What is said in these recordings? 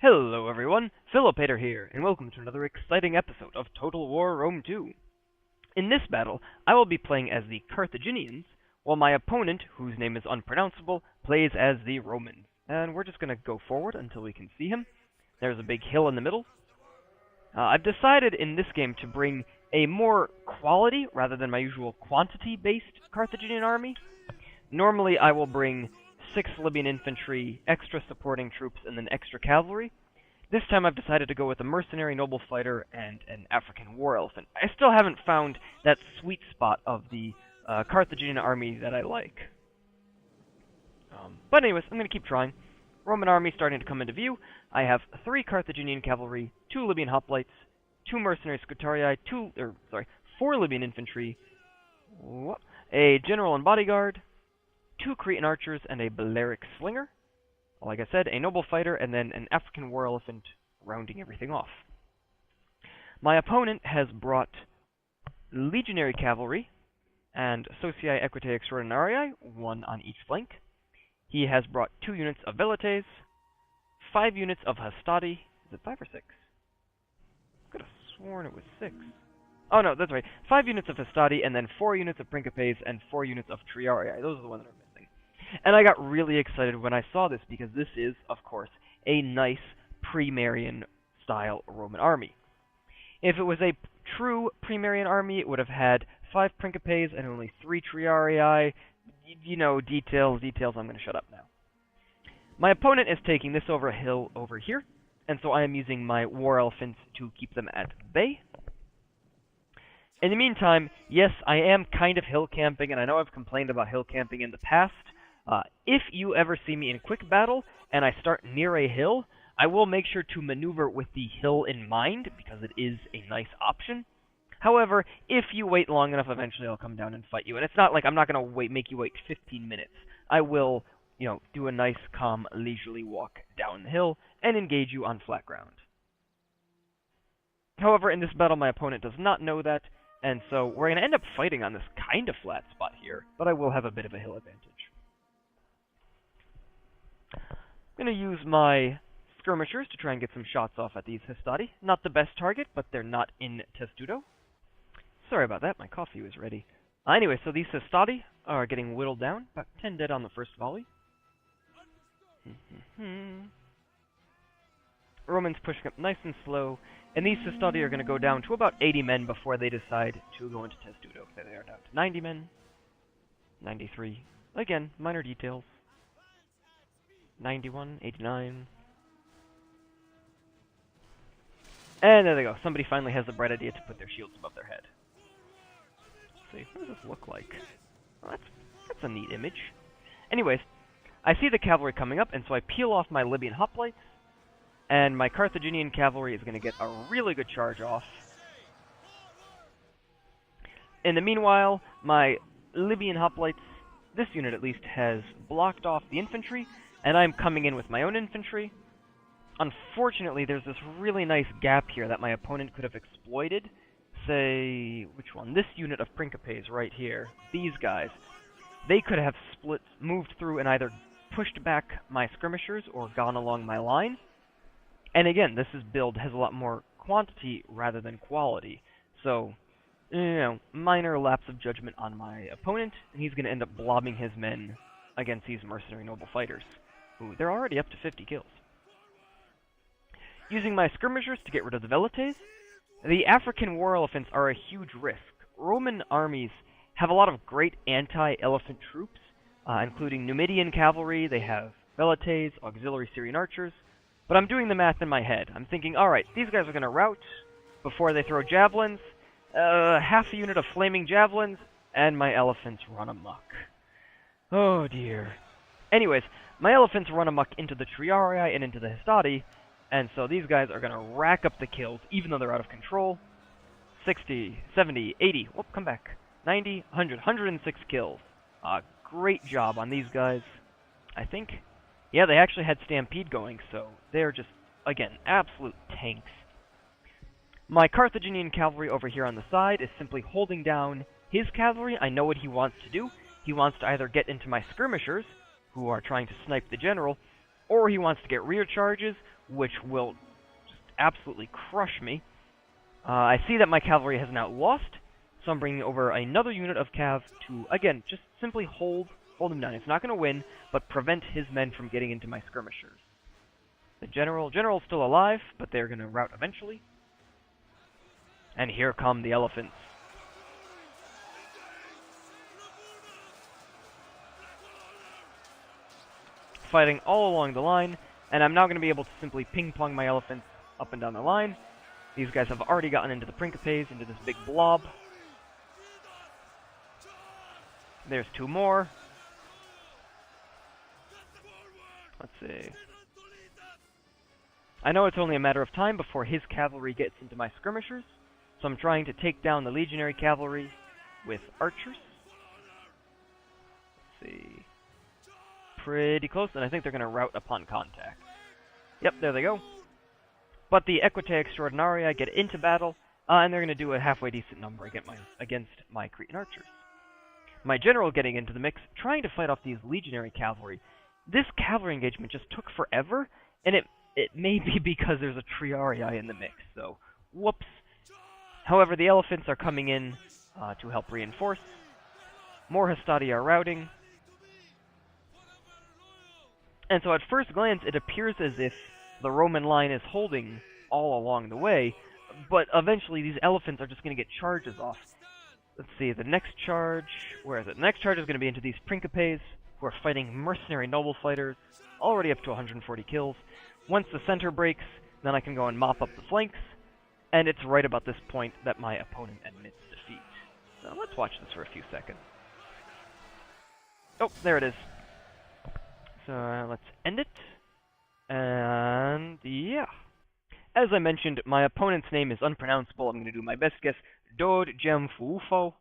Hello everyone, Philopater here, and welcome to another exciting episode of Total War Rome 2. In this battle, I will be playing as the Carthaginians, while my opponent, whose name is unpronounceable, plays as the Romans. And we're just going to go forward until we can see him. There's a big hill in the middle. I've decided in this game to bring a more quality, rather than my usual quantity-based Carthaginian army. Normally I will bring 6 Libyan infantry, extra supporting troops, and then extra cavalry. This time I've decided to go with a mercenary noble fighter and an African war elephant. I still haven't found that sweet spot of the Carthaginian army that I like. But anyways, I'm going to keep trying. Roman army starting to come into view. I have 3 Carthaginian cavalry, 2 Libyan hoplites, 2 mercenary scutarii, 4 Libyan infantry, a general and bodyguard, 2 Cretan archers, and a Balearic slinger. Like I said, a noble fighter, and then an African war elephant rounding everything off. My opponent has brought legionary cavalry and Socii Equitae Extraordinarii, 1 on each flank. He has brought 2 units of Velites, 5 units of Hastati. Is it 5 or 6? I could have sworn it was 6. Oh no, that's right. 5 units of Hastati, and then 4 units of Principes, and 4 units of Triarii. Those are the ones that are missing. And I got really excited when I saw this, because this is, of course, a nice pre-Marian style Roman army. If it was a true pre-Marian army, it would have had 5 Principes and only 3 Triarii. You know, details, I'm going to shut up now. My opponent is taking this over a hill over here, and so I am using my war elephants to keep them at bay. In the meantime, yes, I am kind of hill camping, and I know I've complained about hill camping in the past. If you ever see me in quick battle, and I start near a hill, I will make sure to maneuver with the hill in mind, because it is a nice option. However, if you wait long enough, eventually I'll come down and fight you. And it's not like I'm not going to make you wait 15 minutes. I will, do a nice, calm, leisurely walk down the hill, and engage you on flat ground. However, in this battle, my opponent does not know that, and so we're going to end up fighting on this kind of flat spot here, but I will have a bit of a hill advantage. I'm going to use my skirmishers to try and get some shots off at these Hastati. Not the best target, but they're not in Testudo. Sorry about that, my coffee was ready. Anyway, so these Hastati are getting whittled down. About 10 dead on the first volley. Romans pushing up nice and slow, and these Hastati are going to go down to about 80 men before they decide to go into Testudo. There they are down to 90 men. 93. Again, minor details. 91, 89. And there they go. Somebody finally has the bright idea to put their shields above their head. Let's see, what does this look like? Well, that's a neat image. Anyways, I see the cavalry coming up, and so I peel off my Libyan hoplites, and my Carthaginian cavalry is going to get a really good charge off. In the meanwhile, my Libyan hoplites, this unit at least, has blocked off the infantry, and I'm coming in with my own infantry. Unfortunately, there's this really nice gap here that my opponent could have exploited. Say, which one? This unit of Principes right here. These guys. They could have moved through and either pushed back my skirmishers or gone along my line. And again, this build has a lot more quantity rather than quality. So, minor lapse of judgment on my opponent, and he's going to end up blobbing his men against these mercenary noble fighters. Ooh, they're already up to 50 kills. Using my skirmishers to get rid of the Velites. The African war elephants are a huge risk. Roman armies have a lot of great anti-elephant troops, including Numidian cavalry. They have Velites, auxiliary Syrian archers. But I'm doing the math in my head. I'm thinking, alright, these guys are going to rout before they throw javelins. Half a unit of flaming javelins, and my elephants run amok. Oh dear. Anyways, my elephants run amok into the Triarii and into the Hastati, and so these guys are going to rack up the kills, even though they're out of control. 60, 70, 80, whoop, come back. 90, 100, 106 kills. Great job on these guys, I think. Yeah, they actually had Stampede going, so they're just, again, absolute tanks. My Carthaginian cavalry over here on the side is simply holding down his cavalry. I know what he wants to do. He wants to either get into my skirmishers, who are trying to snipe the general, or he wants to get rear charges, which will just absolutely crush me. I see that my cavalry has now lost, so I'm bringing over another unit of cav to, again, just simply hold him down. It's not going to win, but prevent his men from getting into my skirmishers. The general's still alive, but they're going to rout eventually. And here come the elephants. Fighting all along the line, and I'm now going to be able to simply ping-pong my elephants up and down the line. These guys have already gotten into the Principes, into this big blob. There's two more. Let's see. I know it's only a matter of time before his cavalry gets into my skirmishers, so I'm trying to take down the legionary cavalry with archers. Let's see. Pretty close, and I think they're going to rout upon contact. Yep, there they go. But the Equitae Extraordinaria get into battle, and they're going to do a halfway decent number against my Cretan archers. My general getting into the mix, trying to fight off these legionary cavalry. This cavalry engagement just took forever, and it may be because there's a Triarii in the mix, so whoops. However, the elephants are coming in to help reinforce. More Hastati are routing. And so at first glance, it appears as if the Roman line is holding all along the way, but eventually these elephants are just going to get charges off. Let's see, the next charge, where is it? The next charge is going to be into these Principes, who are fighting mercenary noble fighters, already up to 140 kills. Once the center breaks, then I can go and mop up the flanks, and it's right about this point that my opponent admits defeat. So let's watch this for a few seconds. Oh, there it is. So let's end it. And yeah. As I mentioned, my opponent's name is unpronounceable. I'm going to do my best guess. Dod Jem Fuufo.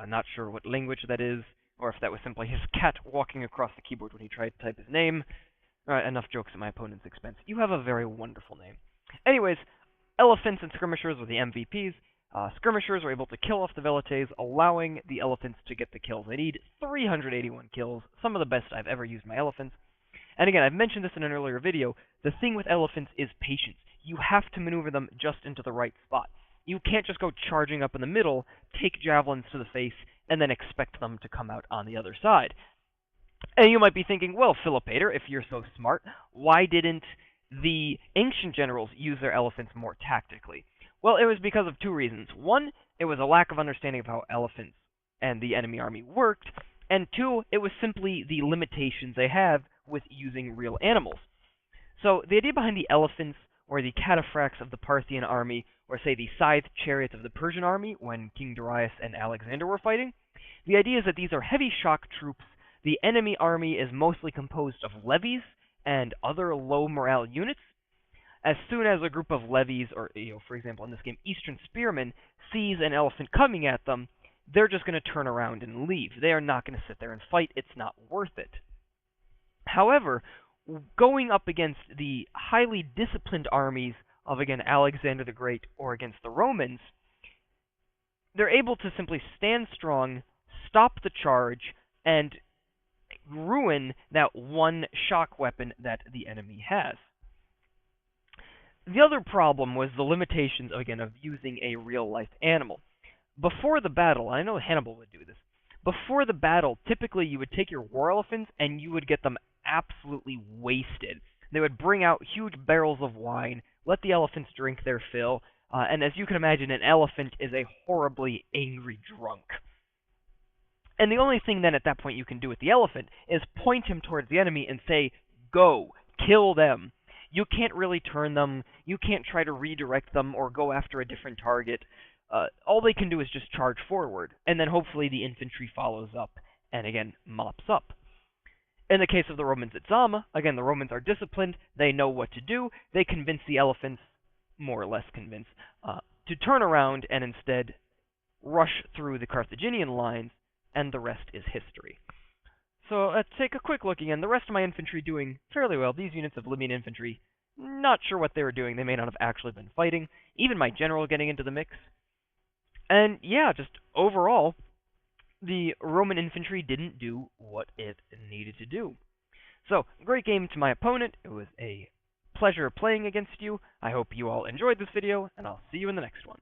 Not sure what language that is, or if that was simply his cat walking across the keyboard when he tried to type his name. Alright, enough jokes at my opponent's expense. You have a very wonderful name. Anyways, elephants and skirmishers were the MVPs. Skirmishers were able to kill off the Velites, allowing the elephants to get the kills. They need 381 kills, some of the best I've ever used my elephants. And again, I've mentioned this in an earlier video, the thing with elephants is patience. You have to maneuver them just into the right spot. You can't just go charging up in the middle, take javelins to the face, and then expect them to come out on the other side. And you might be thinking, well, Philopator, if you're so smart, why didn't the ancient generals use their elephants more tactically? Well, it was because of two reasons. One, it was a lack of understanding of how elephants and the enemy army worked, and two, it was simply the limitations they have with using real animals. So the idea behind the elephants, or the cataphracts of the Parthian army, or say the scythe chariots of the Persian army when King Darius and Alexander were fighting, the idea is that these are heavy shock troops. The enemy army is mostly composed of levies and other low morale units. As soon as a group of levies, or for example in this game, Eastern spearmen, sees an elephant coming at them, they're just going to turn around and leave. They are not going to sit there and fight. It's not worth it. However, going up against the highly disciplined armies of, again, Alexander the Great or against the Romans, they're able to simply stand strong, stop the charge, and ruin that one shock weapon that the enemy has. The other problem was the limitations, again, of using a real-life animal. Before the battle, I know Hannibal would do this, before the battle, typically you would take your war elephants and you would get them absolutely wasted. They would bring out huge barrels of wine, let the elephants drink their fill, and as you can imagine, an elephant is a horribly angry drunk. And the only thing then at that point you can do with the elephant is point him towards the enemy and say, go, kill them. You can't really turn them, you can't try to redirect them or go after a different target. All they can do is just charge forward, and then hopefully the infantry follows up and again mops up. In the case of the Romans at Zama, again, the Romans are disciplined, they know what to do, they convince the elephants, more or less convince, to turn around and instead rush through the Carthaginian lines, and the rest is history. So let's take a quick look again. The rest of my infantry doing fairly well. These units of Libyan infantry, not sure what they were doing. They may not have actually been fighting. Even my general getting into the mix. And yeah, just overall, the Roman infantry didn't do what it needed to do. So, great game to my opponent. It was a pleasure playing against you. I hope you all enjoyed this video, and I'll see you in the next one.